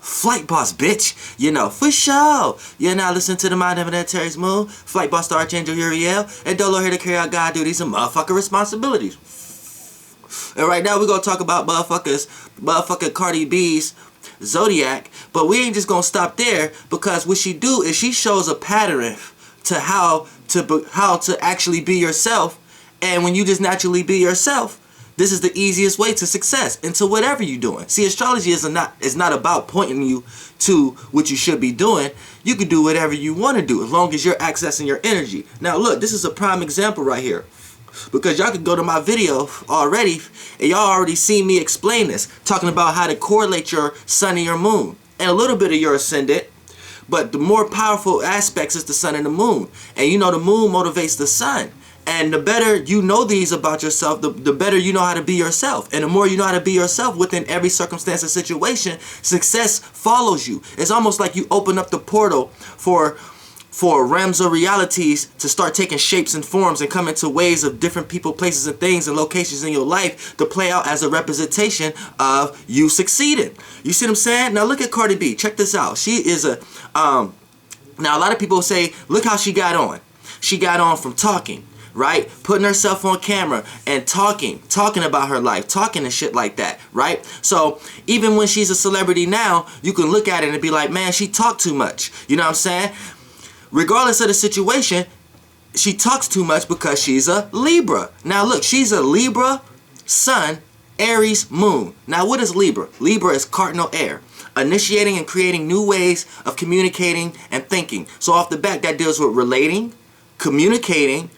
Flight Boss, bitch. You know, for sure. You're now listening to the Mind of an Aries Moon, Flight Boss, the Archangel Uriel, and Dolo here to carry out God duties and motherfucking responsibilities. And right now we're going to talk about motherfucking Cardi B's Zodiac, but we ain't just going to stop there, because what she do is she shows a pattern to how to actually be yourself. And when you just naturally be yourself, this is the easiest way to success into whatever you're doing. See, astrology is not about pointing you to what you should be doing. You can do whatever you want to do as long as you're accessing your energy. Now look, this is a prime example right here, because y'all can go to my video already and y'all already seen me explain this, talking about how to correlate your sun and your moon and a little bit of your ascendant. But the more powerful aspects is the sun and the moon. And you know, the moon motivates the sun. And the better you know these about yourself, the better you know how to be yourself. And the more you know how to be yourself within every circumstance and situation, success follows you. It's almost like you open up the portal for realms of realities to start taking shapes and forms and come into ways of different people, places, and things and locations in your life to play out as a representation of you succeeding. You see what I'm saying? Now look at Cardi B. Check this out. She is a now a lot of people say, look how she got on. She got on from talking, right? Putting herself on camera and talking about her life, talking and shit like that, right? So even when she's a celebrity now, you can look at it and be like, man, she talked too much. You know what I'm saying? Regardless of the situation, she talks too much because she's a Libra. Now look, she's a Libra, Sun, Aries, Moon. Now what is Libra? Libra is cardinal air, initiating and creating new ways of communicating and thinking. So off the bat, that deals with relating, communicating,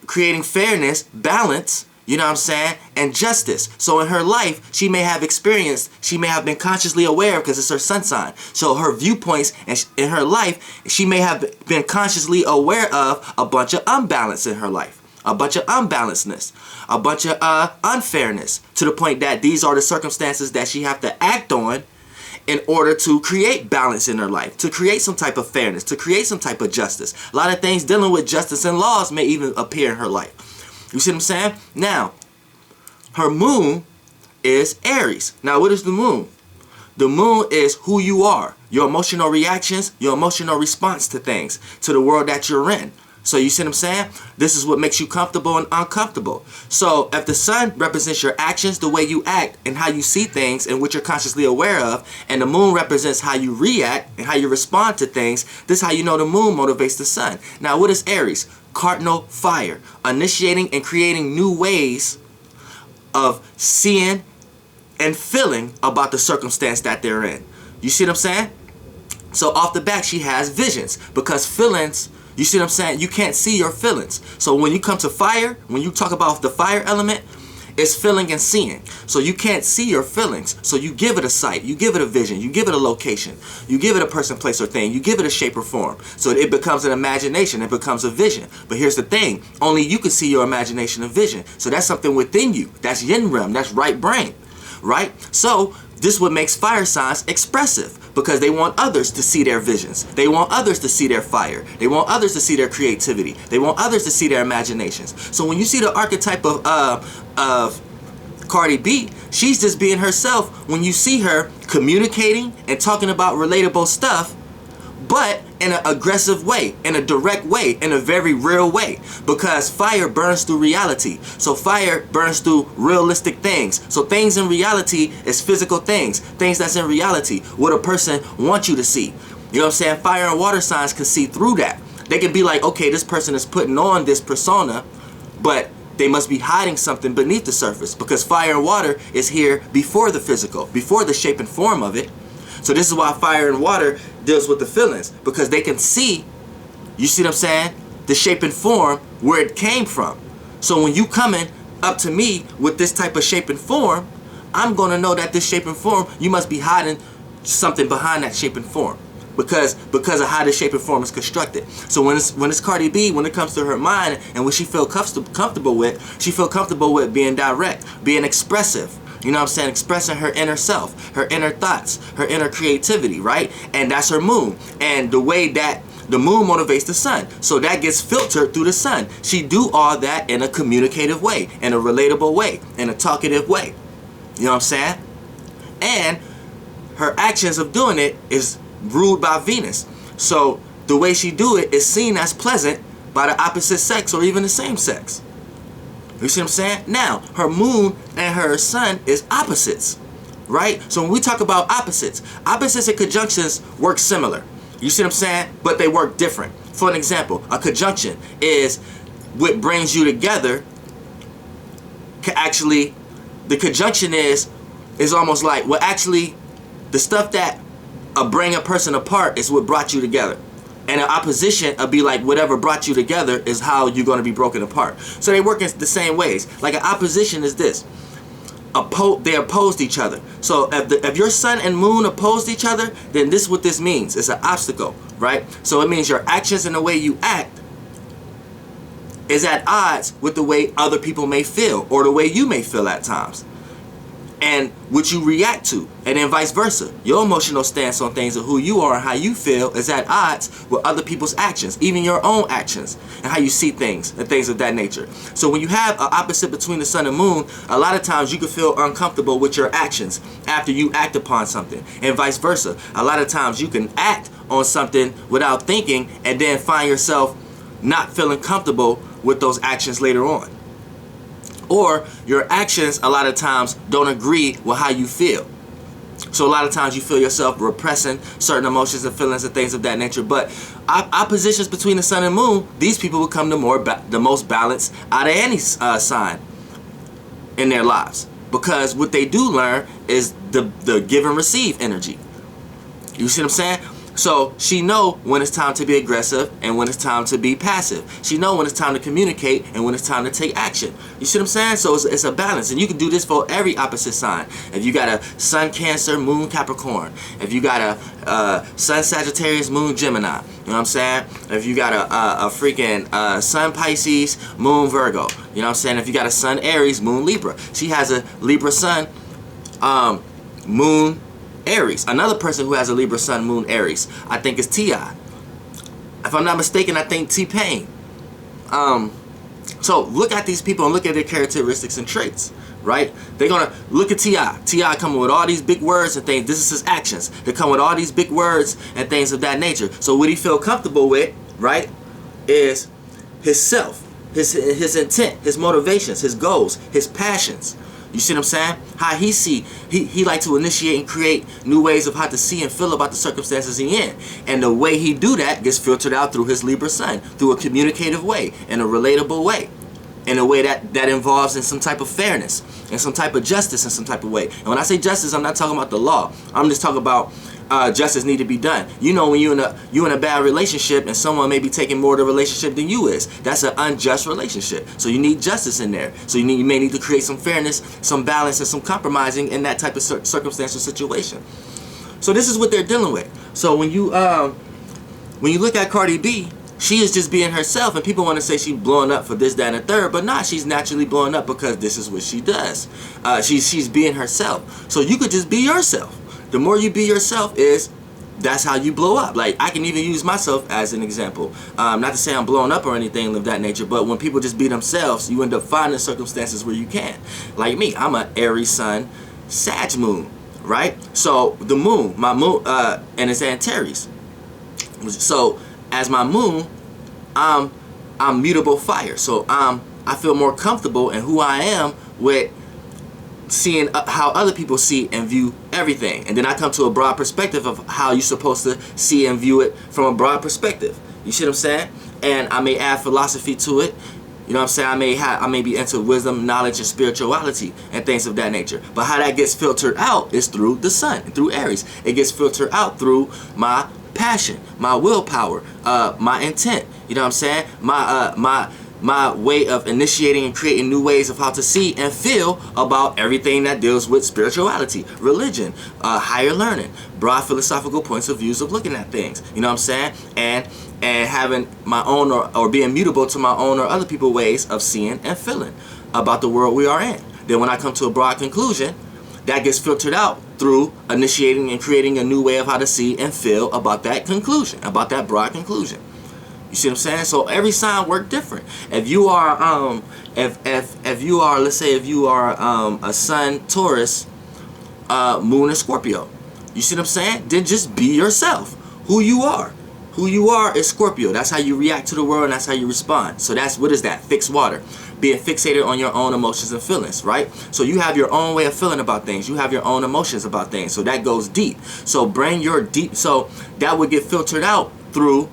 creating fairness, balance, you know what I'm saying, and justice. So in her life, she may have been consciously aware, because it's her sun sign. So her viewpoints in her life, she may have been consciously aware of a bunch of unbalance in her life. A bunch of unbalancedness. A bunch of unfairness. To the point that these are the circumstances that she have to act on in order to create balance in her life, to create some type of fairness, to create some type of justice. A lot of things dealing with justice and laws may even appear in her life. You see what I'm saying? Now, her moon is Aries. Now, what is the moon? The moon is who you are, your emotional reactions, your emotional response to things, to the world that you're in. So you see what I'm saying? This is what makes you comfortable and uncomfortable. So if the sun represents your actions, the way you act and how you see things and what you're consciously aware of, and the moon represents how you react and how you respond to things, this is how you know the moon motivates the sun. Now what is Aries? Cardinal fire, initiating and creating new ways of seeing and feeling about the circumstance that they're in. You see what I'm saying? So off the back, she has visions, because feelings, you see what I'm saying? You can't see your feelings. So when you come to fire, when you talk about the fire element, it's feeling and seeing. So you can't see your feelings. So you give it a sight, you give it a vision, you give it a location, you give it a person, place, or thing, you give it a shape or form. So it becomes an imagination, it becomes a vision. But here's the thing, only you can see your imagination and vision. So that's something within you. That's yin realm, that's right brain, right? So this is what makes fire signs expressive, because they want others to see their visions. They want others to see their fire. They want others to see their creativity. They want others to see their imaginations. So when you see the archetype of Cardi B, she's just being herself when you see her communicating and talking about relatable stuff, but in an aggressive way, in a direct way, in a very real way. Because fire burns through reality. So fire burns through realistic things. So things in reality is physical things. Things that's in reality, what a person wants you to see. You know what I'm saying? Fire and water signs can see through that. They can be like, okay, this person is putting on this persona, but they must be hiding something beneath the surface, because fire and water is here before the physical, before the shape and form of it. So this is why fire and water deals with the feelings, because they can see, you see what I'm saying, the shape and form where it came from. So when you coming up to me with this type of shape and form, I'm going to know that this shape and form, you must be hiding something behind that shape and form, because of how the shape and form is constructed. So when it's Cardi B, when it comes to her mind and what she feel comfortable with, she feel comfortable with being direct, being expressive. You know what I'm saying? Expressing her inner self, her inner thoughts, her inner creativity, right? And that's her moon. And the way that the moon motivates the sun. So that gets filtered through the sun. She do all that in a communicative way, in a relatable way, in a talkative way. You know what I'm saying? And her actions of doing it is ruled by Venus. So the way she do it is seen as pleasant by the opposite sex or even the same sex. You see what I'm saying? Now, her moon and her sun is opposites, right? So when we talk about opposites and conjunctions work similar. You see what I'm saying? But they work different. For an example, a conjunction is what brings you together. Actually, the conjunction is almost like, well, actually, the stuff that bring a person apart is what brought you together. And an opposition will be like whatever brought you together is how you're going to be broken apart. So they work in the same ways. Like an opposition is this. They opposed each other. So if your sun and moon opposed each other, then this is what this means. It's an obstacle, right? So it means your actions and the way you act is at odds with the way other people may feel or the way you may feel at times. And what you react to, and then vice versa. Your emotional stance on things of who you are and how you feel is at odds with other people's actions, even your own actions, and how you see things and things of that nature. So when you have an opposite between the sun and moon, a lot of times you can feel uncomfortable with your actions after you act upon something, and vice versa. A lot of times you can act on something without thinking and then find yourself not feeling comfortable with those actions later on. Or your actions a lot of times don't agree with how you feel. So a lot of times you feel yourself repressing certain emotions and feelings and things of that nature. But oppositions between the sun and moon, these people will come the most balanced out of any sign in their lives. Because what they do learn is the give and receive energy. You see what I'm saying? So she know when it's time to be aggressive and when it's time to be passive. She know when it's time to communicate and when it's time to take action. You see what I'm saying? So it's a balance. And you can do this for every opposite sign. If you got a sun Cancer, moon Capricorn. If you got a sun Sagittarius, moon Gemini. You know what I'm saying? If you got a freaking sun Pisces, moon Virgo. You know what I'm saying? If you got a sun Aries, moon Libra. She has a Libra sun, moon Aries. Another person who has a Libra sun, moon Aries, I think is T.I. If I'm not mistaken, I think T-Pain. So look at these people and look at their characteristics and traits, right? They're gonna look at T.I. T.I. coming with all these big words and things. This is his actions. They come with all these big words and things of that nature. So what he feel comfortable with, right, is his self, his intent, his motivations, his goals, his passions. You see what I'm saying? How he like to initiate and create new ways of how to see and feel about the circumstances he in. And the way he do that gets filtered out through his Libra sun, through a communicative way, in a relatable way, in a way that involves in some type of fairness, and some type of justice in some type of way. And when I say justice, I'm not talking about the law. I'm just talking about justice need to be done. You know, when you in a bad relationship and someone may be taking more of the relationship than you is, that's an unjust relationship. So you need justice in there. So you may need to create some fairness, some balance, and some compromising in that type of circumstance or situation. So this is what they're dealing with. So when you look at Cardi B, she is just being herself, and people want to say she's blowing up for this, that, and the third, but not. She's naturally blowing up because this is what she does. She's being herself. So you could just be yourself. The more you be yourself that's how you blow up. Like, I can even use myself as an example. Not to say I'm blowing up or anything of that nature, but when people just be themselves, you end up finding circumstances where you can. Like me, I'm an Aries sun, Sag moon, right? So the moon, my moon, and it's Antares. So as my moon, I'm mutable fire. So I feel more comfortable in who I am with seeing how other people see and view everything. And then I come to a broad perspective of how you're supposed to see and view it from a broad perspective. You see what I'm saying? And I may add philosophy to it. You know what I'm saying? I may be into wisdom, knowledge, and spirituality and things of that nature. But how that gets filtered out is through the sun, through Aries. It gets filtered out through my passion, my willpower, my intent. You know what I'm saying? My way of initiating and creating new ways of how to see and feel about everything that deals with spirituality, religion, higher learning, broad philosophical points of views of looking at things. You know what I'm saying? And having my own or being mutable to my own or other people's ways of seeing and feeling about the world we are in. Then when I come to a broad conclusion, that gets filtered out through initiating and creating a new way of how to see and feel about that conclusion, about that broad conclusion. You see what I'm saying? So every sign work different. If you are if you are, let's say if you are a sun Taurus, moon in Scorpio, You see what I'm saying? Then just be yourself. Who you are. Who you are is Scorpio. That's how you react to the world, and that's how you respond. So that's, what is that? Fixed water. Being fixated on your own emotions and feelings, right? So you have your own way of feeling about things. You have your own emotions about things. So that goes deep. So bring your deep, so that would get filtered out through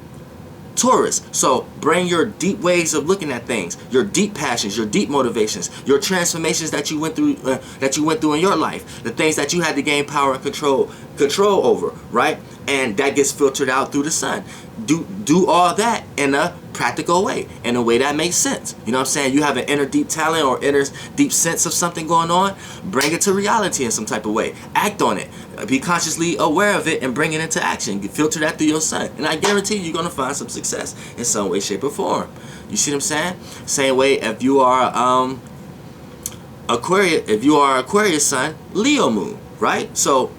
Taurus. So bring your deep ways of looking at things, your deep passions, your deep motivations, your transformations that you went through in your life, the things that you had to gain power and control over, right? And that gets filtered out through the sun. Do all that in a practical way, in a way that makes sense. You know what I'm saying? You have an inner deep talent or inner deep sense of something going on, bring it to reality in some type of way. Act on it. Be consciously aware of it and bring it into action. You filter that through your sun, and I guarantee you're gonna find some success in some way, shape, or form. You see what I'm saying? Same way if you are Aquarius sun, Leo moon, right? So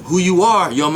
who you are, your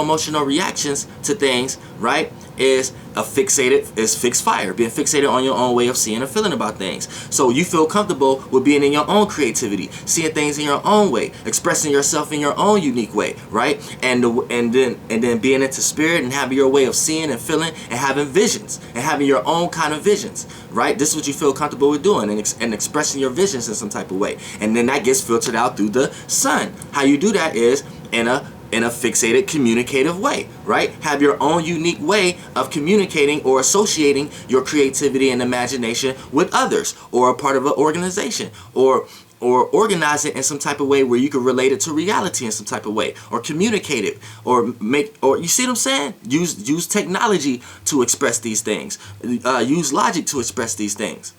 emotional reactions to things, right, is fixed fire, being fixated on your own way of seeing and feeling about things. So you feel comfortable with being in your own creativity, seeing things in your own way, expressing yourself in your own unique way, right? And then being into spirit and having your way of seeing and feeling and having visions and having your own kind of visions, right? This is what you feel comfortable with doing, and expressing your visions in some type of way. And then that gets filtered out through the sun. How you do that is in a fixated communicative way, right? Have your own unique way of communicating or associating your creativity and imagination with others, or a part of an organization, or organize it in some type of way where you can relate it to reality in some type of way, or communicate it, or you see what I'm saying? Use technology to express these things. Use logic to express these things.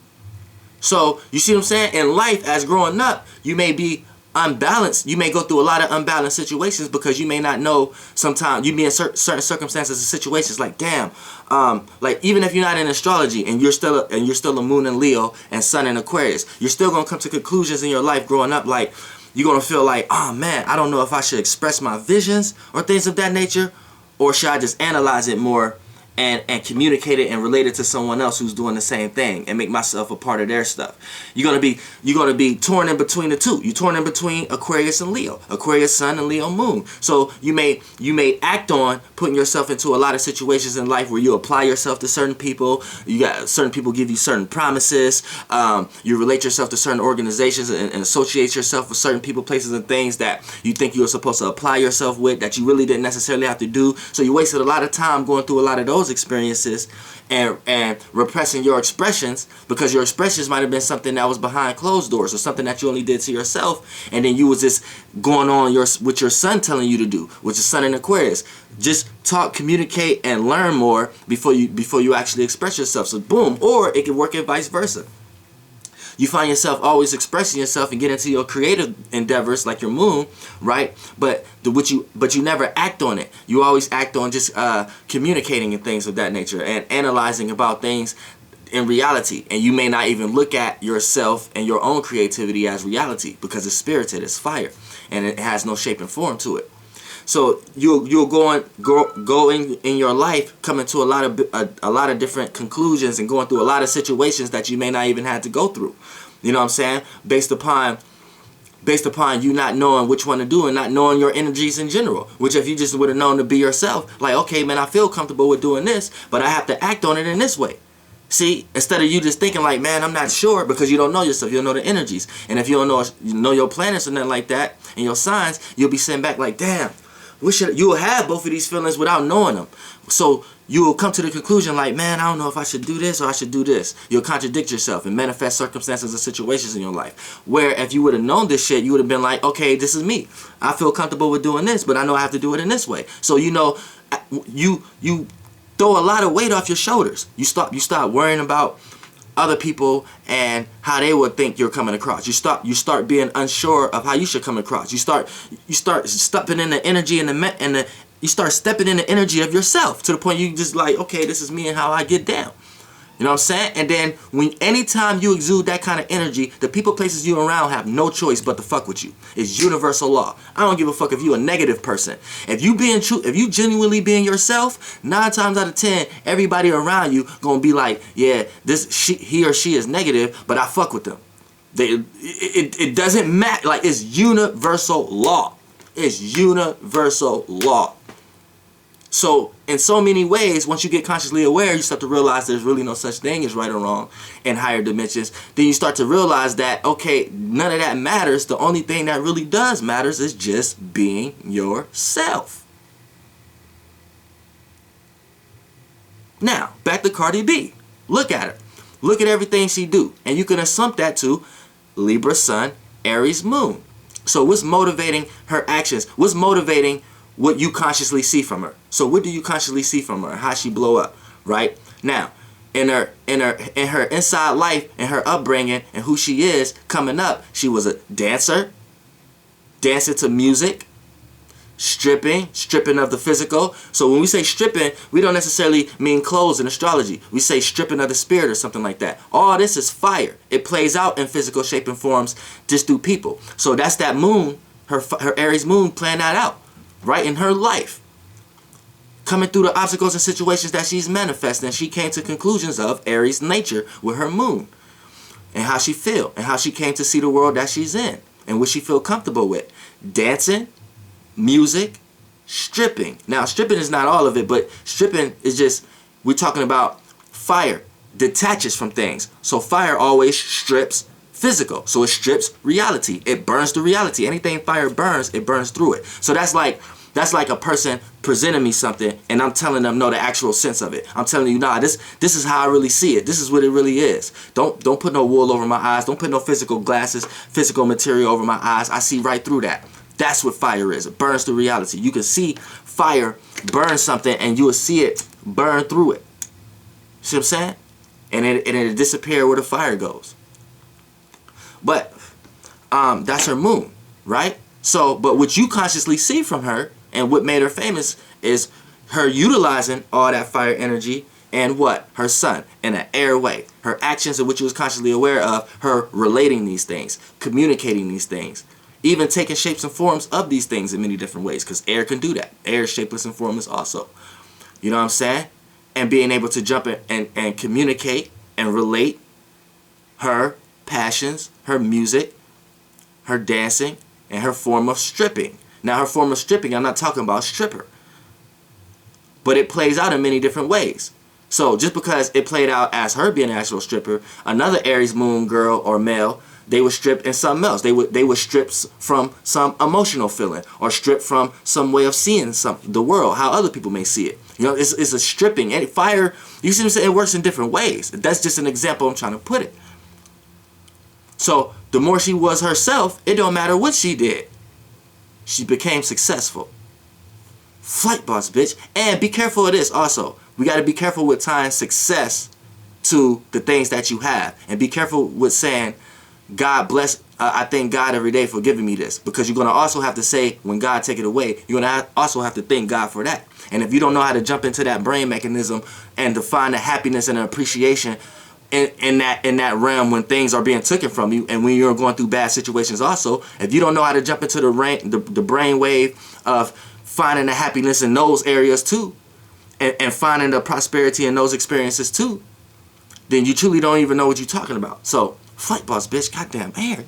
So you see what I'm saying? In life, as growing up, you may be unbalanced. You may go through a lot of unbalanced situations because you may not know. Sometimes you be in certain circumstances and situations like, damn, like even if you're not in astrology and you're still a moon in Leo and sun in Aquarius, you're still gonna come to conclusions in your life growing up, like you're gonna feel like, oh man, I don't know if I should express my visions or things of that nature, or should I just analyze it more and communicate it and relate it to someone else who's doing the same thing and make myself a part of their stuff. You're gonna be torn in between the two. You're torn in between Aquarius and Leo, Aquarius sun and Leo moon. So you may act on putting yourself into a lot of situations in life where you apply yourself to certain people. You got certain people give you certain promises. You relate yourself to certain organizations and associate yourself with certain people, places, and things that you think you were supposed to apply yourself with that you really didn't necessarily have to do. So you wasted a lot of time going through a lot of those experiences and repressing your expressions, because your expressions might have been something that was behind closed doors, or something that you only did to yourself, and then you was just going on with your sun telling you to do, which is sun in Aquarius. Just talk, communicate, and learn more before you actually express yourself. So boom. Or it can work in vice versa. You find yourself always expressing yourself and get into your creative endeavors like your moon, right? But you never act on it. You always act on just communicating and things of that nature and analyzing about things in reality. And you may not even look at yourself and your own creativity as reality, because it's spirited, it's fire, and it has no shape and form to it. So you'll go in your life, coming to a lot of different conclusions and going through a lot of situations that you may not even have to go through. You know what I'm saying? Based upon you not knowing which one to do and not knowing your energies in general. Which if you just would have known to be yourself, like, okay, man, I feel comfortable with doing this, but I have to act on it in this way. See, instead of you just thinking like, man, I'm not sure, because you don't know yourself, you don't know the energies. And if you don't know your planets or nothing like that and your signs, you'll be sitting back like, damn. You will have both of these feelings without knowing them. So you will come to the conclusion like, man, I don't know if I should do this or I should do this. You'll contradict yourself and manifest circumstances and situations in your life. Where if you would have known this shit, you would have been like, okay, this is me. I feel comfortable with doing this, but I know I have to do it in this way. So you throw a lot of weight off your shoulders. You start worrying about other people and how they would think you're coming across. You start being unsure of how you should come across. You start stepping in the energy you start stepping in the energy of yourself to the point you just like, okay, this is me and how I get down. You know what I'm saying? And then anytime you exude that kind of energy, the people, places you around have no choice but to fuck with you. It's universal law. I don't give a fuck if you a negative person. If you genuinely being yourself, 9 times out of 10, everybody around you gonna be like, yeah, he or she is negative, but I fuck with them. It doesn't matter. Like, it's universal law. It's universal law. So in so many ways, once you get consciously aware, you start to realize there's really no such thing as right or wrong in higher dimensions. Then you start to realize that, okay, none of that matters. The only thing that really does matters is just being yourself. Now, back to Cardi B. Look at her. Look at everything she do. And you can assume that to Libra Sun, Aries Moon. So what's motivating her actions? What's motivating what you consciously see from her? So what do you consciously see from her? How she blow up, right? Now, in her inside life and her upbringing and who she is coming up, she was a dancer, dancing to music, stripping of the physical. So when we say stripping, we don't necessarily mean clothes in astrology. We say stripping of the spirit or something like that. All this is fire. It plays out in physical shape and forms just through people. So that's that moon, her Aries moon playing that out, right, in her life. Coming through the obstacles and situations that she's manifesting, she came to conclusions of Aries nature with her moon. And how she feel. And how she came to see the world that she's in. And what she feel comfortable with. Dancing, music, stripping. Now, stripping is not all of it, but stripping is just, we're talking about fire. Detaches from things. So fire always strips physical. So it strips reality. It burns the reality. Anything fire burns, it burns through it. So that's like a person presenting me something and I'm telling them no, the actual sense of it. I'm telling you, nah, this is how I really see it. This is what it really is. Don't put no wool over my eyes. Don't put no physical glasses, physical material over my eyes. I see right through that. That's what fire is. It burns the reality. You can see fire burn something and you will see it burn through it. See what I'm saying? And it'll disappear where the fire goes. But that's her moon, right? So, but what you consciously see from her and what made her famous is her utilizing all that fire energy and what? Her sun in an air way. Her actions of which you was consciously aware of, her relating these things, communicating these things, even taking shapes and forms of these things in many different ways, because air can do that. Air is shapeless and formless also. You know what I'm saying? And being able to jump in and communicate and relate her passions, her music, her dancing, and her form of stripping. Now, her form of stripping, I'm not talking about stripper. But it plays out in many different ways. So just because it played out as her being an actual stripper, another Aries moon girl or male, they were stripped in something else. They were stripped from some emotional feeling or stripped from some way of seeing the world, how other people may see it. You know, it's a stripping. And fire, you see what I'm saying? It works in different ways. That's just an example I'm trying to put it. So the more she was herself, it don't matter what she did. She became successful. Flight boss, bitch. And be careful of this also. We got to be careful with tying success to the things that you have. And be careful with saying, God bless, I thank God every day for giving me this. Because you're going to also have to say, when God take it away, you're going to also have to thank God for that. And if you don't know how to jump into that brain mechanism and to find the happiness and the appreciation in that realm when things are being taken from you and when you're going through bad situations also, if you don't know how to jump into the brain wave of finding the happiness in those areas too, and finding the prosperity in those experiences too, then you truly don't even know what you're talking about. So, fight boss, bitch, goddamn air.